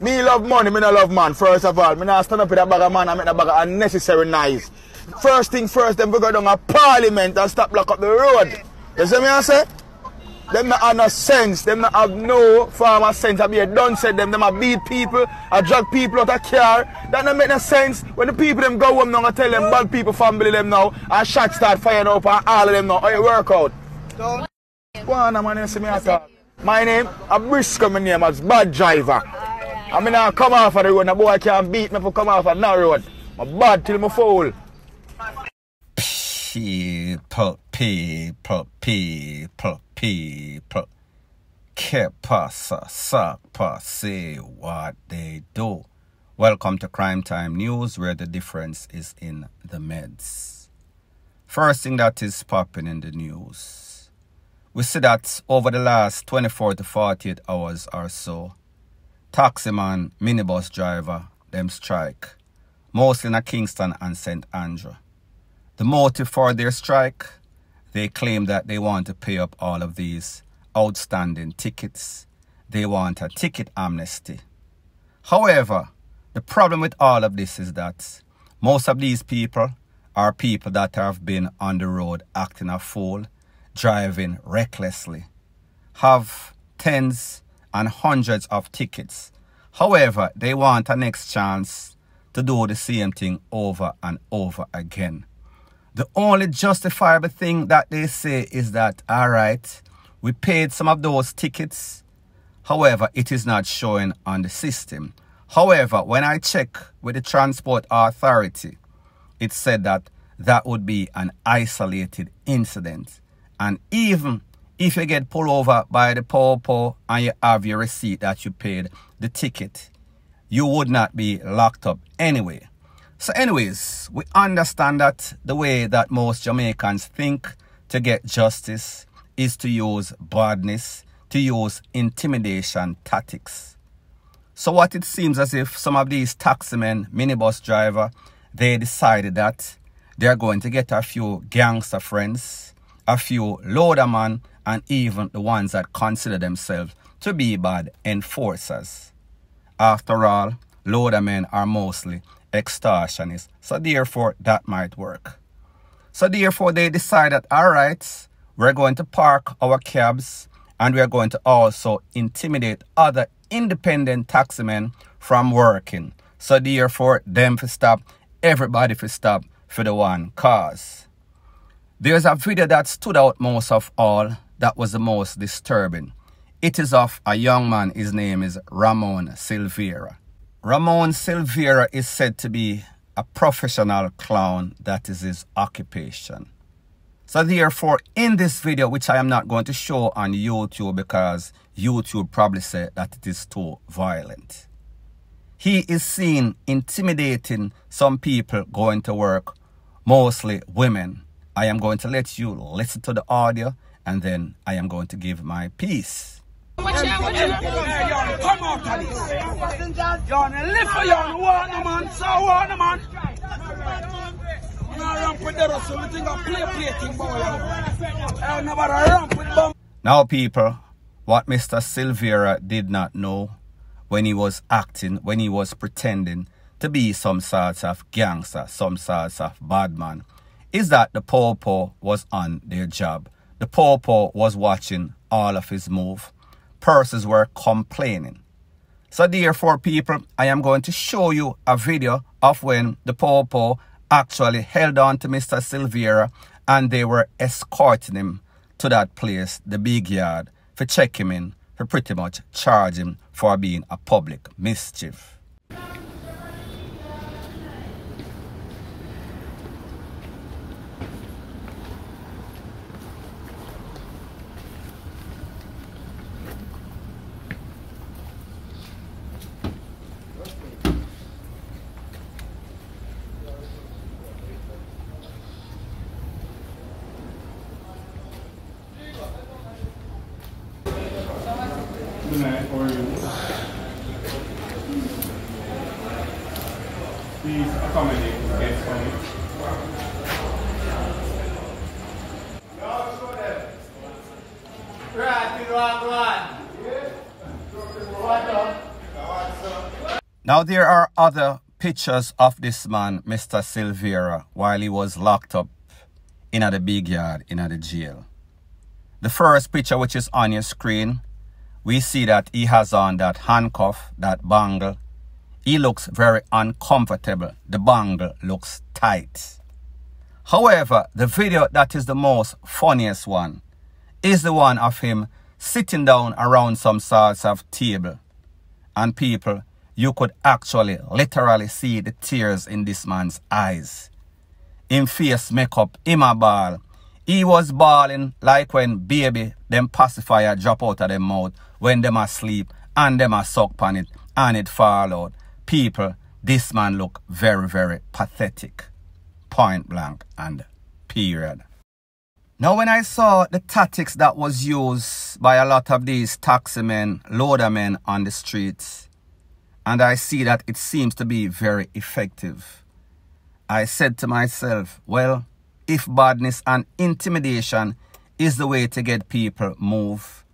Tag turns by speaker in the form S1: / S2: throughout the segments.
S1: Me love money, me not love man, first of all. Me not stand up with a bag of man and make a bag of unnecessary noise. First thing first, them we go down a parliament and stop block up the road. You see me I say? Them not have no sense, them not have no farmer sense. I be a done said them a beat people, I drag people out of car. That don't make no sense. When the people them go home now and tell them bad people family them now and shots start firing up and all of them now, how it work out? Go on man, you see me I talk. My name, a Briscoe my name, as bad driver. I mean, I come off of the road, and the boy can't beat me for come off of that road. I'm bad till I fall.
S2: People. Que pasa, sapa, say what they do. Welcome to Crime Time News, where the difference is in the meds. First thing that is popping in the news. We see that over the last 24 to 48 hours or so, taximan, minibus driver, them strike, mostly in Kingston and St. Andrew. The motive for their strike, they claim that they want to pay up all of these outstanding tickets. They want a ticket amnesty. However, the problem with all of this is that most of these people are people that have been on the road acting a fool, driving recklessly, have tens and hundreds of tickets. However, they want a next chance to do the same thing over and over again. The only justifiable thing that they say is that, all right, we paid some of those tickets. However, it is not showing on the system. However, when I check with the Transport Authority, it said that that would be an isolated incident. And even if you get pulled over by the po and you have your receipt that you paid the ticket, you would not be locked up anyway. So anyways, we understand that the way that most Jamaicans think to get justice is to use badness, to use intimidation tactics. So what it seems as if some of these taximen, minibus driver, they decided that they're going to get a few gangster friends, a few loaderman, and even the ones that consider themselves to be bad enforcers. After all, loadermen are mostly extortionists, so therefore that might work. So therefore they decided, all right, we're going to park our cabs and we're going to also intimidate other independent taximen from working. So therefore them for stop, everybody for stop for the one cause. There's a video that stood out most of all that was the most disturbing. It is of a young man, his name is Ramon Silveira. Ramon Silveira is said to be a professional clown, that is his occupation. So therefore, in this video, which I am not going to show on YouTube because YouTube probably said that it is too violent, he is seen intimidating some people going to work, mostly women. I am going to let you listen to the audio and then I am going to give my piece.
S3: Come out of this. You want to live for you, you want the man, so want the man. You want to ramp with the rest, so you think I play thing, boy. I never ramp with them.
S2: Now people, what Mr. Silveira did not know when he was acting, when he was pretending to be some sorts of gangster, some sorts of bad man, is that the po was on their job. The po was watching all of his move. Persons were complaining. So therefore, people, I am going to show you a video of when the po actually held on to Mr. Silveira and they were escorting him to that place, the big yard, for check him in, for pretty much charge him for being a public mischief.
S4: Good night, how are you? Please accommodate the guests for me. Right, you want one? What up?
S2: Now there are other pictures of this man, Mr. Silvera, while he was locked up in the big yard, in the jail. The first picture which is on your screen, we see that he has on that handcuff, that bangle. He looks very uncomfortable. The bangle looks tight. However, the video that is the most funniest one is the one of him sitting down around some sorts of table. And people, you could actually literally see the tears in this man's eyes. Him face makeup, him a ball. He was bawling like when baby, them pacifier drop out of them mouth when them asleep and them a suck on it and it fall out. People, this man look very, very pathetic. Point blank and period. Now when I saw the tactics that was used by a lot of these taxi men, loader men on the streets, and I see that it seems to be very effective, I said to myself, well, if badness and intimidation is the way to get people move,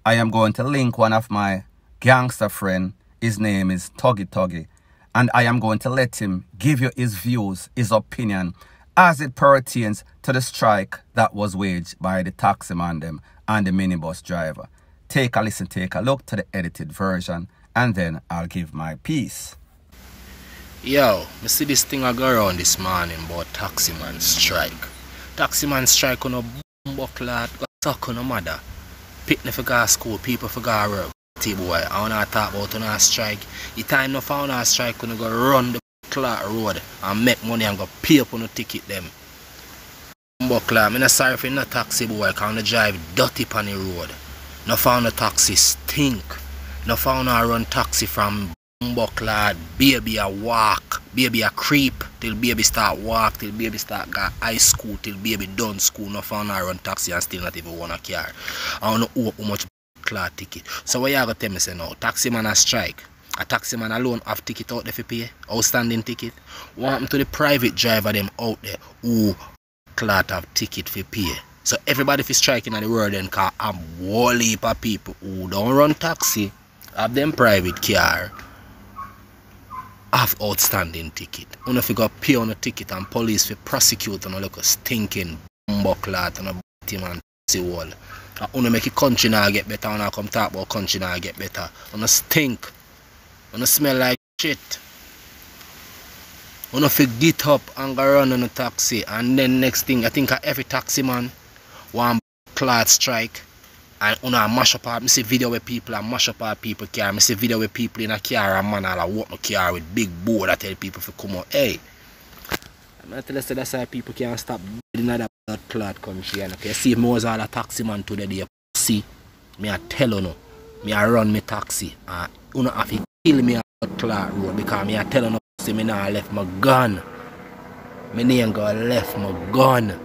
S2: I am going to link one of my gangster friend. His name is Tuggy, and I am going to let him give you his views, his opinion, as it pertains to the strike that was waged by the taxi man them and the minibus driver. Take a listen, take a look to the edited version, and then I'll give my piece.
S5: Yo, I see this thing I go around this morning about taxi man strike. Taxi man strike on a buckler, got suck on a mother. Picnic for go school, people for go work. Boy, I wanna talk about on a strike. The time enough on a strike when you go run the Clark road and make money and go pay up on the ticket them. Buckler, I'm not sorry for no taxi boy, cause I drive dirty on the road. No found a taxi stink. No found a run taxi from Buckler, baby a walk, baby a creep, till baby start walk, till baby start go high school, till baby done school. No found a run taxi and still not even want a car. I don't know how much Buckler ticket. So what you gonna tell me say now? Taxi man a strike. A taxi man alone have ticket out there for pay, outstanding ticket. What happened to the private driver them out there who clot have ticket for pay? So everybody fi striking in the world then, cause a whole heap of people who don't run taxi have them private car have outstanding ticket. You know if you go pay on a ticket and police fi prosecute on a look stinking buckler on a booty man taxi wall. You know make your country now get better, and I come talk about country now get better. You stink. You smell like shit. You know fi get up and go run on a taxi, and then next thing I think every taxi man want cloth strike. And you know, mash up, I see video where people and mash up our people car. I see video where people in a car and man all walk no car with big board that tell people to come out. Hey, I'm not telling you that's why people can't stop in that blood clot country. And okay, see if me was all a taxi man today, they see me I tell you no, me I run me taxi. And you know have to kill me on blood clot road because me I tell you no, see me now left my gun. Me name go left my gun.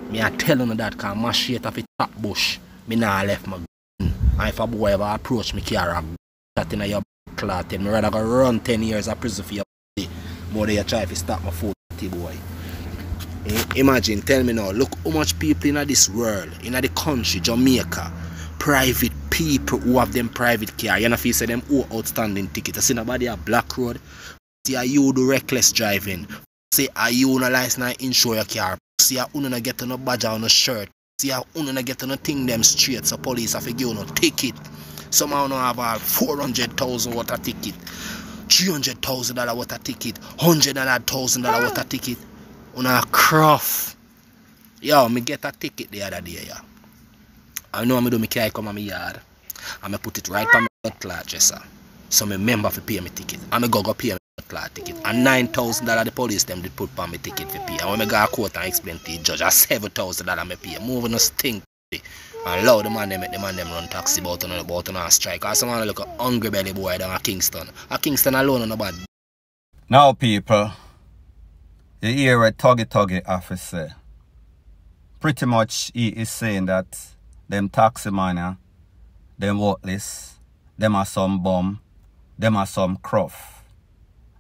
S5: Me I tell you no that because my shit off a top bush. Me nah left my gun. And if a boy ever approach me car that in your clot, me rather go run 10 years of prison for your body more than you try to stop my food, boy. Imagine, tell me now, look how much people in this world, in the country, Jamaica, private people who have them private car. You know if you say them who outstanding ticket. I see nobody a black road. See are you do reckless driving. See are you no license insure your car. See are you no get no badge on no shirt. See how you don't get no thing them straight, so police have to give you no ticket. Somehow no have a $400,000 worth of ticket, $300,000 worth of ticket, $100,000 worth of ticket. On a craft. Yo, me get a ticket the other day, yeah. I know I do me carry come on my yard. And I put it right on my blood clot dresser. So me member for pay me ticket. And I go pay me blood clot ticket. And $9,000 the police them did put on me ticket for pay. And when I go to court and explain to the judge, $7,000 me pay. Moving no stink. And allow the man them make the man them run taxi about on a strike. Because someone look a hungry belly boy down at Kingston. At Kingston alone on the bad.
S2: Now people, you hear a Tuggy officer. Pretty much he is saying that them taxi man, them worthless, them are some bum, them are some cruff.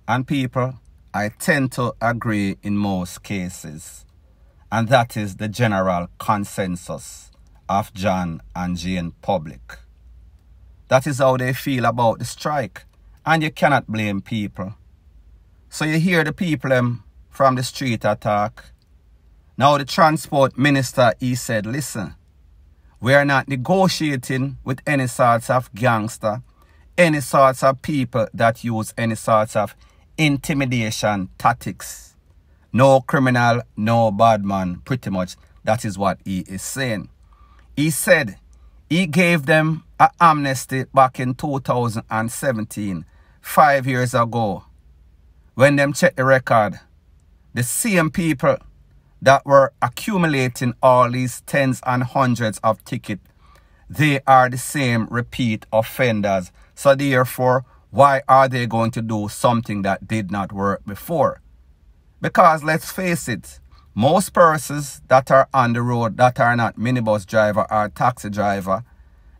S2: And people, I tend to agree in most cases. And that is the general consensus of John and Jane public. That is how they feel about the strike. And you cannot blame people. So you hear the people from the street attack. Now the transport minister, he said, listen, we are not negotiating with any sorts of gangster, any sorts of people that use any sorts of intimidation tactics. No criminal, no bad man, pretty much that is what he is saying. He said he gave them an amnesty back in 2017, 5 years ago. When them check the record, the same people that were accumulating all these tens and hundreds of tickets, they are the same repeat offenders. So therefore, why are they going to do something that did not work before? Because let's face it, most persons that are on the road that are not minibus driver or taxi driver,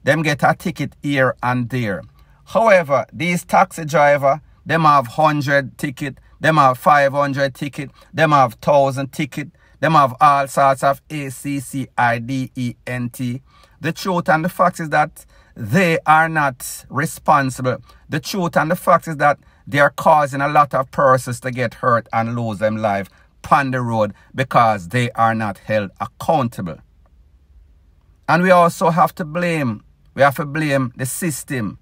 S2: them get a ticket here and there. However, these taxi driver, them have 100 ticket, them have 500 ticket, them have 1,000 ticket, them have all sorts of ACCIDENT. The truth and the fact is that they are not responsible. The truth and the fact is that they are causing a lot of persons to get hurt and lose their life on the road because they are not held accountable. And we also have to blame the system,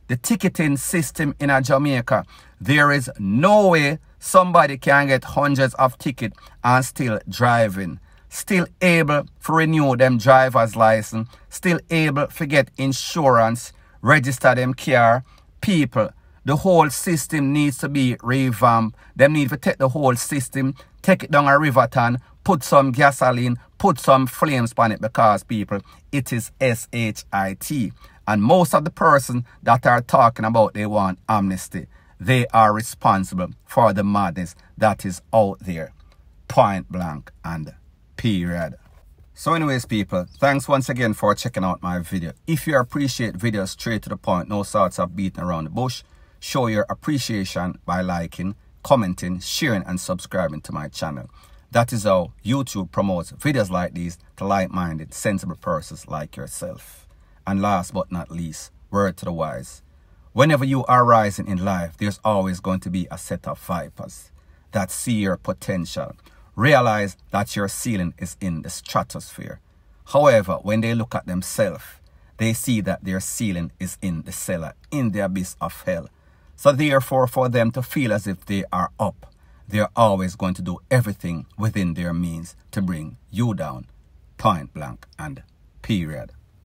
S2: the ticketing system in Jamaica. There is no way somebody can get hundreds of tickets and still driving, still able to renew them driver's license, still able to get insurance, register them car. People, the whole system needs to be revamped. Them need to take the whole system, take it down a Riverton, put some gasoline, put some flames on it, because people, it is SHIT. And most of the persons that are talking about they want amnesty, they are responsible for the madness that is out there. Point blank and period. So anyways, people, thanks once again for checking out my video. If you appreciate videos straight to the point, no sorts of beating around the bush, show your appreciation by liking, commenting, sharing and subscribing to my channel. That is how YouTube promotes videos like these to like-minded, sensible persons like yourself. And last but not least, word to the wise. Whenever you are rising in life, there's always going to be a set of vipers that see your potential. Realize that your ceiling is in the stratosphere. However, when they look at themselves, they see that their ceiling is in the cellar, in the abyss of hell. So therefore, for them to feel as if they are up, they're always going to do everything within their means to bring you down. Point blank and period.